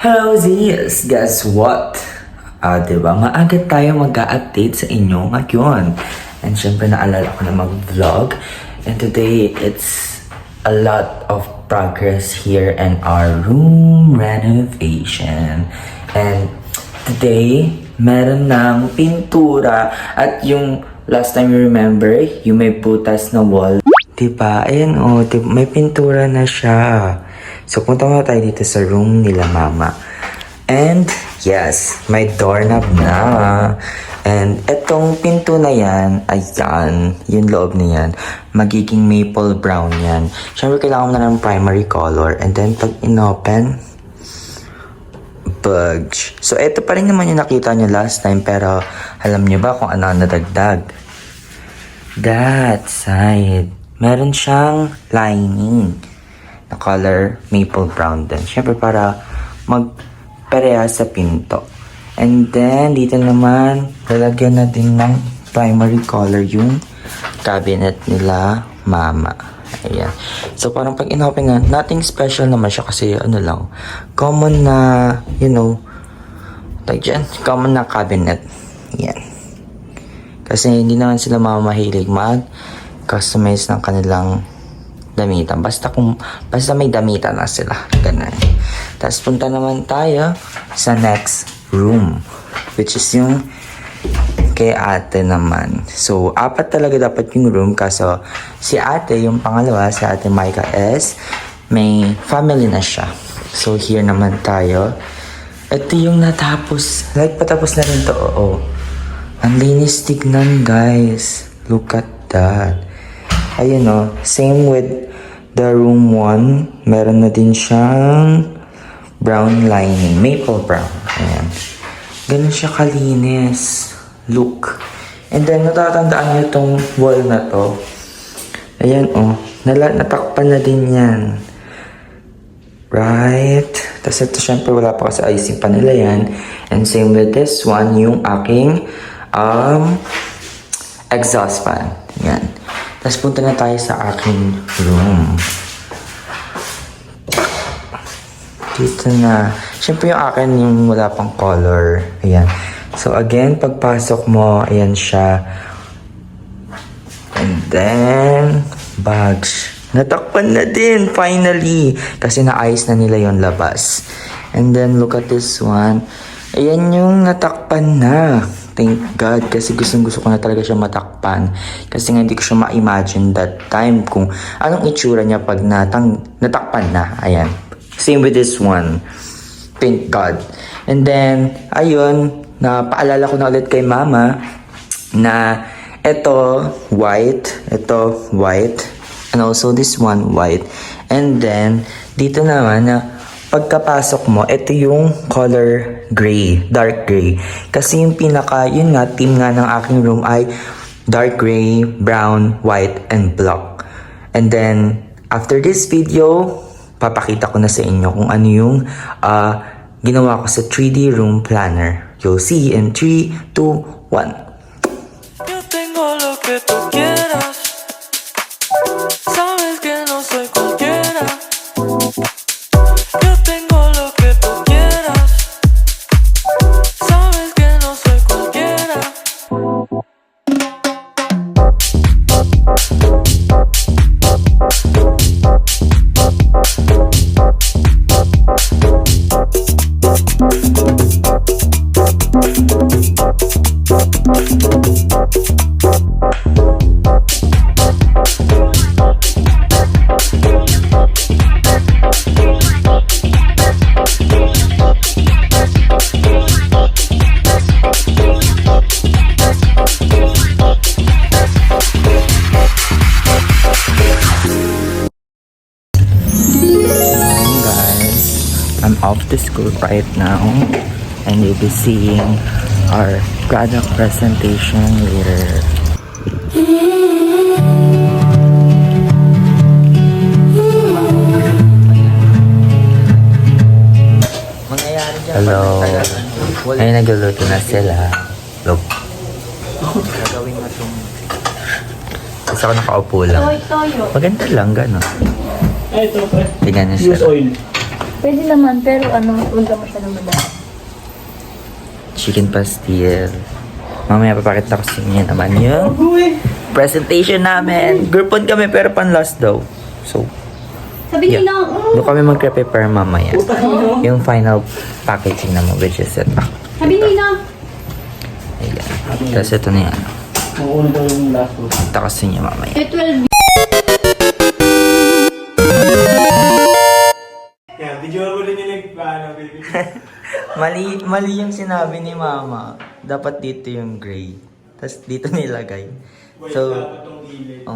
Hello Z's! Guess what? Diba? Maaga tayo mag-update sa inyo ngayon. And syempre naalala ko na mag-vlog. And today, it's a lot of progress here in our room renovation. And today, meron ng pintura. At yung last time you remember, yung may butas na wall. Diba? Ayan o, diba? May pintura na siya. So, punta muna tayo dito sa room nila mama. And, yes, may doorknob na. And, etong pinto na yan, ayan, yung loob na yan, magiging maple brown yan. Siyempre, kailangan mo na ng primary color. And then, pag inopen, bugs. So, eto pa rin naman yung nakita nyo last time, pero alam nyo ba kung ano ang nadagdag? That side. Meron siyang lining na color maple brown din. Siyempre para magpareha sa pinto. And then, dito naman, lalagyan na din ng primary color yung cabinet nila mama. Ayan. So, parang pag inopen na, nothing special naman siya kasi ano lang, common na, you know, like dyan, common na cabinet. Ayan. Kasi hindi naman sila mahilig mag-customize ng kanilang damitan. Basta may damitan na sila. Ganun. Tapos punta naman tayo sa next room. Which is yung kay ate naman. So, 4 talaga dapat yung room. Kaso, si ate, yung pangalawa, si ate Micah S, may family na siya. So, here naman tayo. Ito yung natapos. Like, patapos na rin to. Oo. Ang linis tignan, guys. Look at that. Ayun o, same with the room 1. Meron na din siyang brown lining. Maple brown. Ayan. Ganun siya kalinis. Look. And then, natatandaan nyo itong wall na to. Ayan o. Natakpan na din yan. Right. Tapos ito syempre wala pa kasi icing pa nila yan. And same with this one, yung aking exhaust fan. Yan. Tapos punta na tayo sa aking room. Dito na. Siyempre yung akin yung wala pang color. Ayan. So again, pagpasok mo, ayan siya. And then, bags. Natakpan na din, finally. Kasi naayos na nila yung labas. And then, look at this one. Ayan yung natakpan na. Thank God. Kasi gusto ko na talaga siya matakpan. Kasi nga hindi ko siya ma-imagine that time kung anong itsura niya pag natakpan na. Ayan. Same with this one. Thank God. And then, ayun, napaalala ko na ulit kay mama na ito white, and also this one white. And then, dito naman na pagkapasok mo, ito yung color gray, dark gray. Kasi yung yun nga, team nga ng aking room ay dark gray, brown, white, and black. And then, after this video, papakita ko na sa inyo kung ano yung ginawa ko sa 3D room planner. You'll see in 3, 2, 1. Yo tengo lo que tú quieras. Sabes que no soy cualquiera. Yo tengo lo que tú quieras. Sabes que no soy cualquiera. I'm off to school right now, and you'll be seeing our product presentation later. Hello. Ay, nagluluto na sila. Look. Gagawin mo itong... Kasi ako nakaupo lang. Maganda lang, gano'n. Ito, pre. Tingnan niyo Use siya. oil. Pwede naman, pero ano, huwag ka masyadong madami. Chicken pastil. Mamaya papakita ko sa inyo naman yung presentation namin. Groupon kami pero pan last daw. So, Sabi yeah. nila, Doon kami mag-prepare mamaya. Yung final packaging naman, which is ito. sabi nila. Ayan. Tapos ito na yung ano. Mauna daw yung last one. Pakita ko sa inyo mamaya. 12 Yeah, video mo rin yung nagpaano, baby. Mali yung sinabi ni mama. Dapat dito yung gray. Tapos dito nilagay. So, Dapat tong gilid.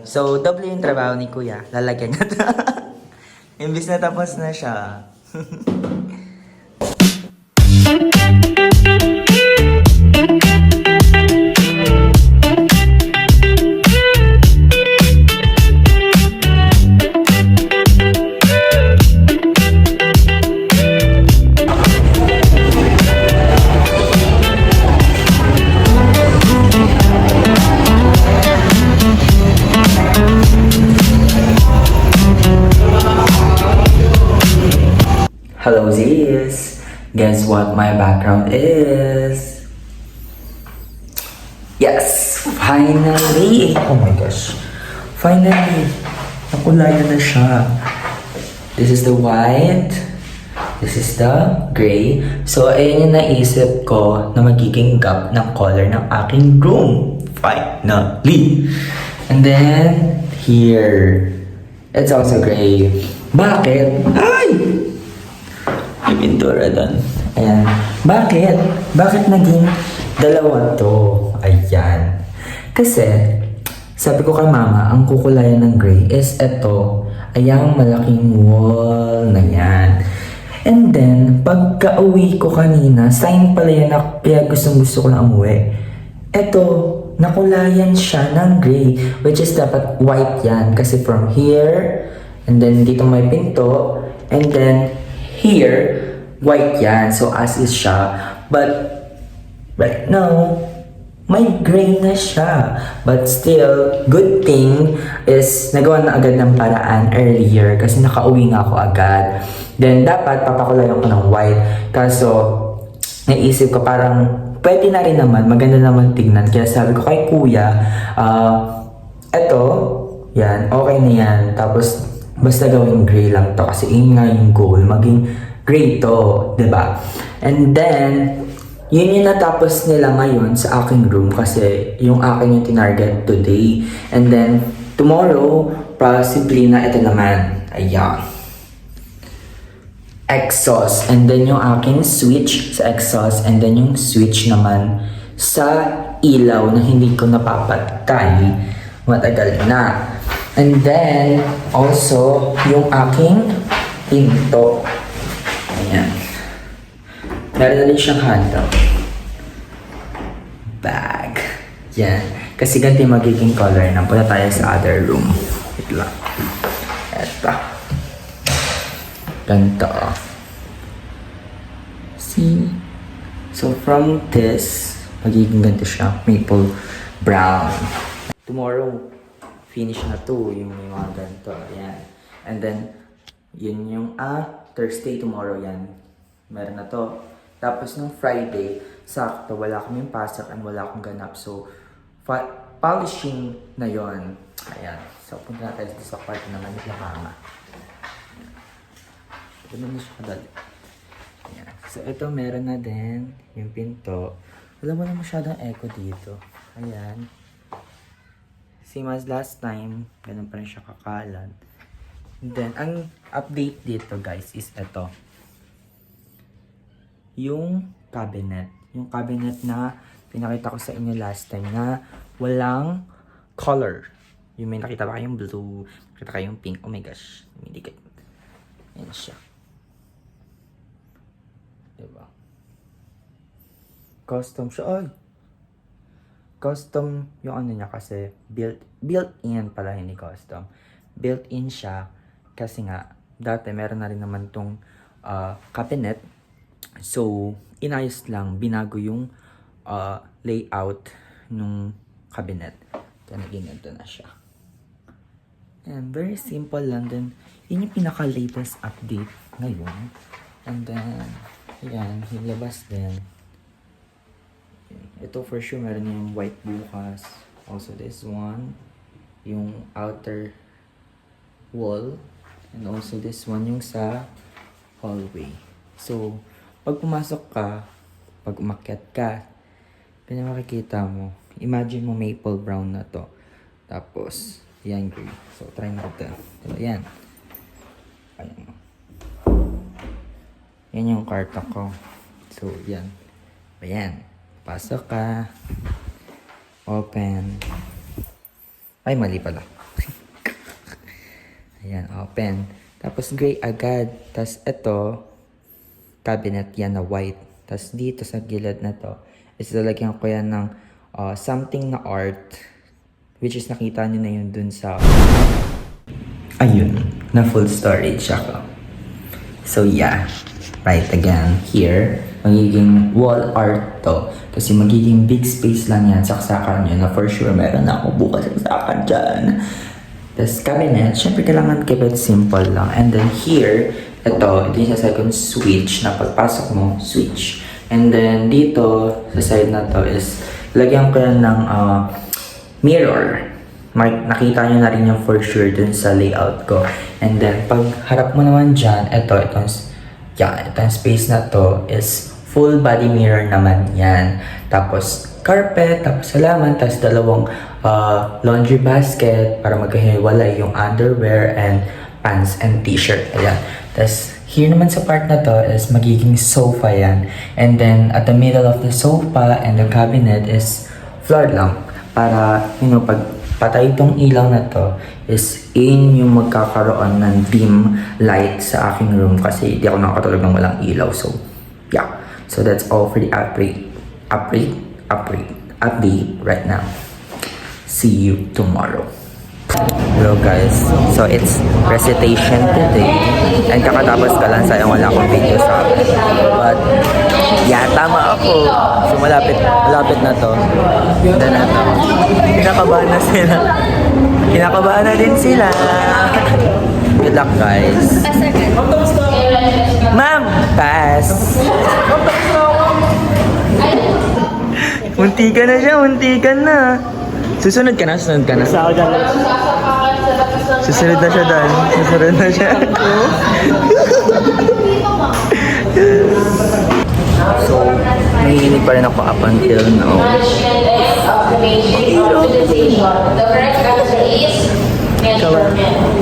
so double yung trabaho ni kuya. Lalagyan niya to. Imbis na tapos na siya. Hello, Z's. Guess what my background is? Yes! Finally! Oh my gosh. Finally! Nakulayan na siya. This is the white. This is the gray. So, ayan yung naisip ko na magiging gap ng color ng aking room. Finally! And then, here. It's also gray. Bakit? Ay! May pintura doon. Ayan. Bakit? Bakit naging dalawa to? Ayan. Kasi, sabi ko kay mama, ang kukulayan ng gray is eto. Ayang malaking wall na yan. And then, pagka uwi ko kanina, sign pala yan na kaya gustong-gusto ko na umuwi. Eto, nakulayan siya ng gray, which is dapat white yan. Kasi from here, and then dito may pinto, and then here, white yan. So, as is siya. But, right now, may gray na siya. But still, good thing is nagawa na agad ng paraan earlier kasi nakauwi nga ako agad. Then, dapat papakulayan ko ng white. Kaso, naisip ko parang pwede na rin naman. Maganda naman tignan. Kaya sabi ko kay kuya, eto, yan, okay na yan. Tapos, basta gawing gray lang to kasi yun nga yung goal, maging gray to, diba? And then, yun yung natapos nila ngayon sa aking room kasi yung akin yung tinarget today. And then, tomorrow, possibly na ito naman. Ayan. Exhaust. And then yung aking switch sa exhaust. And then yung switch naman sa ilaw na hindi ko napapatay. Matagal na. And then, also, yung aking pinto. Ayan. Meron na rin siyang handle. Bag. Yan. Kasi ganito yung magiging color na. Punta tayo sa other room. Wait lang. Eto. Ganito. See? So, from this, magiging ganito siya. Maple brown. Tomorrow, finish na to. Yung may mga ganito. Ayan. And then, yun yung, Thursday, tomorrow yan. Meron na to. Tapos nung Friday, sakto, wala kaming pasok and wala akong ganap. So, polishing na yon. Ayan. So, punta na tayo sa kwarto naman ni Mama. Ito na siya kadali. Ayan. So, ito meron na din yung pinto. Wala mo na masyadong echo dito. Ayan. Same as last time. Ganun pa rin siya kakalat. And then, ang update dito guys is ito. Yung cabinet. Yung cabinet na pinakita ko sa inyo last time na walang color. Yung may nakita ba kayong blue, nakita kayong pink. Oh my gosh. Umidikit. Yan siya. Diba? Custom siya. Ay! Custom yung ano niya kasi built-in pala, hindi custom. Built-in siya kasi nga dati meron na rin naman tong cabinet. So, inayos lang, binago yung layout nung cabinet. Kaya naging ganito na siya. And very simple lang din. Yun yung pinaka-latest update ngayon. And then, ayan, hilabas din. Ito for sure, meron yung white bukas. Also this one, yung outer wall. And also this one, yung sa hallway. So, pag pumasok ka, pag umakyat ka, ganyan makikita mo. Imagine mo maple brown na to. Tapos, yan gray. So, try mo ito. So, yan. Ayan. Yan yung karta ko. So, yan. Ayan. Pasok ka. Open. Ay, mali pala. Ayan, open. Tapos, gray agad. Tapos, ito, cabinet yan na white. Tapos, dito sa gilid na to, is lalagyan ko yan ng something na art. Which is, nakita nyo na yun dun sa... Ayun, na full storage ako. So, yeah. Right, again, here, magiging wall art to. Kasi magiging big space lang yan, saksakan nyo na for sure meron na ako bukas saksakan dyan. Tapos cabinet, syempre kailangan keep it simple lang. And then here, ito yung sa second switch na pagpasok mo, switch. And then dito, sa side na to is, lagyan ko yan ng mirror. Nakita nyo na rin yung for sure dun sa layout ko. And then, pag harap mo naman dyan, itong space na to is full body mirror naman yan. Tapos, carpet, tapos halaman, tapos dalawang laundry basket para magkahiwalay yung underwear and pants and t-shirt. Ayan. Tapos, here naman sa part na to is magiging sofa yan. And then, at the middle of the sofa and the cabinet is floor lamp. Para, pag patay itong ilaw na to is yung magkakaroon ng dim light sa aking room kasi hindi ako nakakatulog ng walang ilaw. So, yeah. So, that's all for the update right now. See you tomorrow. Hello guys. So, it's recitation today. And kakatapos ka lang, sayang wala akong video sa akin. But, yeah, tama ako. So, malapit na to. Ganda na to. Kinakabahan na sila. Kinakabahan na din sila. Good luck, guys. Ma'am! Pass! Muntikan na siya, muntikan na. Susunod ka na. Sa ako dyan. Susunod na siya, Dan. Susunod na siya. So, nanginginig pa rin ako up until now.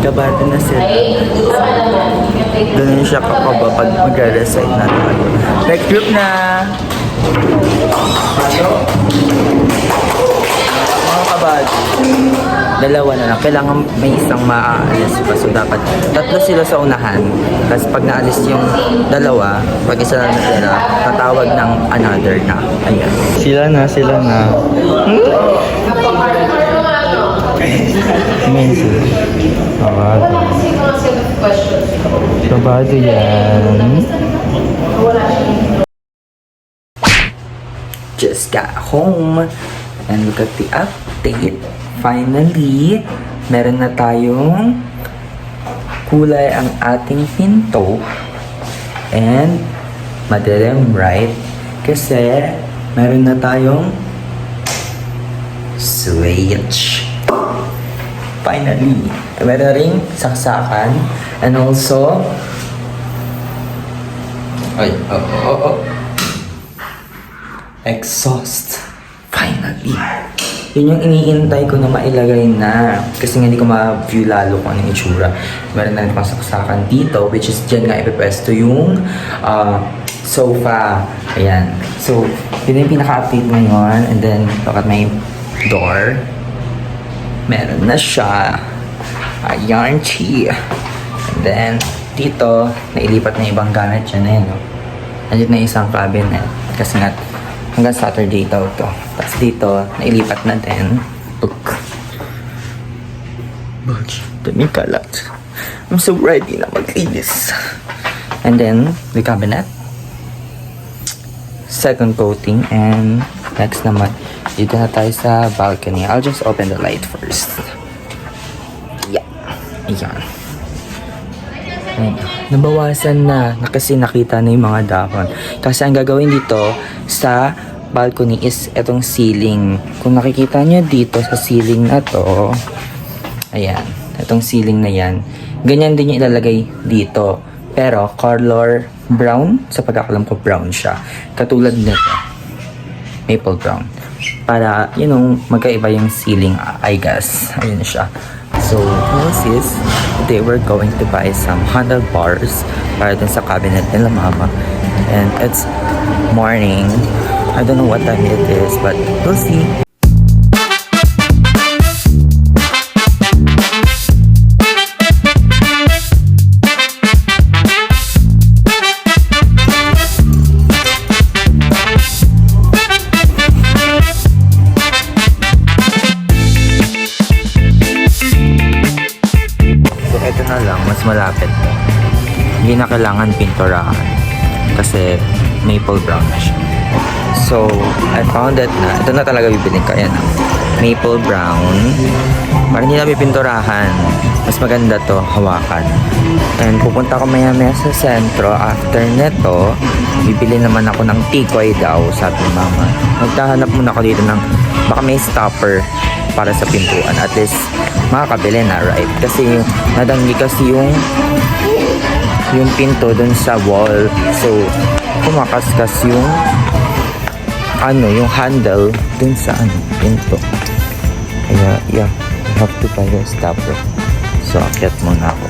Kabado na sila. Doon siya kakaba pag mag-recite na tayo. Rec group na! Mga kabado. Dalawa na lang. Kailangan may isang maaalis pa. So, dapat tatlo sila sa unahan. Tapos pag naalis yung dalawa, pag isa na natira, tatawag ng another na. Ayan. Sila na. Amazing. Kabado yan. Just got home. And look at the update. Finally, meron na tayong kulay ang ating pinto. And madilim, right? Kasi meron na tayong switch. Finally, meron ring saksakan. And also, exhaust. Finally. Yun yung iniintay ko na mailagay na. Kasi nga hindi ko ma-view lalo kung ano yung itsura. Meron na rin pang saksakan dito, which is dyan nga ipipwesto yung sofa. Ayan. So, yun yung pinaka-update ngayon. And then, look at my door. Meron na siya. Ayan, chi. And then, dito, nailipat na ibang gamit dyan. Ayan, no? Nandiyan na isang cabinet. Kasi nga, hanggang Saturday daw to. Tapos dito, nailipat na din. Look. Bakit? Daming kalat. I'm so ready na maglinis. And then, the cabinet. Second coating. And next naman, dito na tayo sa balcony. I'll just open the light first. Yeah. Ayan. Ayan. Nabawasan na kasi nakita na yung mga dahon. Kasi ang gagawin dito sa balcony is etong ceiling. Kung nakikita nyo dito sa ceiling na to, ayan, etong ceiling na yan, ganyan din yung ilalagay dito. Pero color brown, sa pagkakalam ko brown siya. Katulad nito, maple brown. Para, magkaiba yung ceiling, I guess. Ayun siya. So, sis, today we're going to buy some handlebars para dun sa cabinet nila mama. And it's morning. I don't know what time it is, but we'll see. So, ito na lang, mas malapit. Hindi na kailangan pinturahan kasi maple brown na siya. So, I found it na. Ito na talaga bibiling ko. Ayan. Maple brown. Parang hindi na pipinturahan. Mas maganda to hawakan. And pupunta ko maya-maya sa sentro. After neto, bibili naman ako ng tikoy daw, sabi ni mama. Magtahanap muna ako dito ng baka may stopper para sa pintuan. At least, makakabili na, right? Kasi nadanggi kasi yung pinto dun sa wall. So, kumakaskas yung yung handle dun sa pinto. Kaya, yeah, I have to buy a stopper. So, akyat muna ako.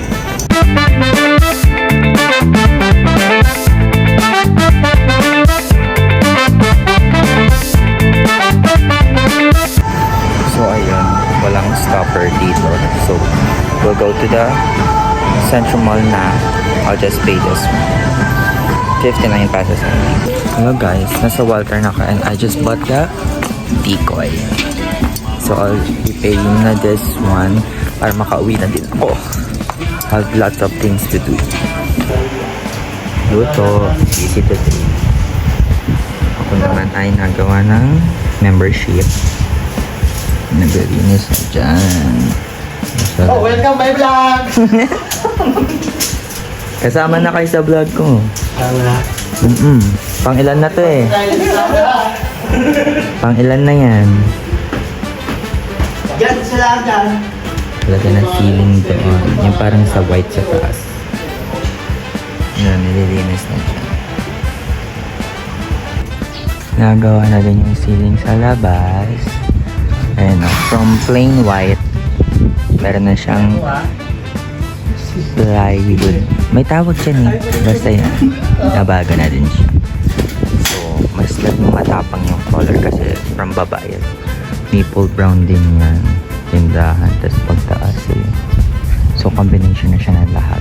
So, ayun, walang stopper dito. So, we'll go to the Central Mall na. I'll just pay this one. 59 pesos only. Hello guys, nasa Walter na ako and I just bought the decoy. So I'll be paying na this one para makauwi na din ako. Have lots of things to do. Luto, easy to do. Ako naman ay nagawa ng membership. Naglinis na dyan. Oh, welcome my vlog! Kasama na kayo sa vlog ko. Tama. Pang ilan na to eh? Pang ilan na yan? Diyan sila dyan. Talaga na ceiling doon. Yung parang sa white sa taas. Yan, nililinis na dyan. Nagawa na din yung ceiling sa labas. Ayan o, from plain white, meron na siyang plywood. May tawag dyan eh. Basta yan. Nabaga na din siya. So, mas laging matapang yung color kasi from baba yan. Maple brown din yan. Tindahan. Tapos pagtaas eh. So, combination na siya ng lahat.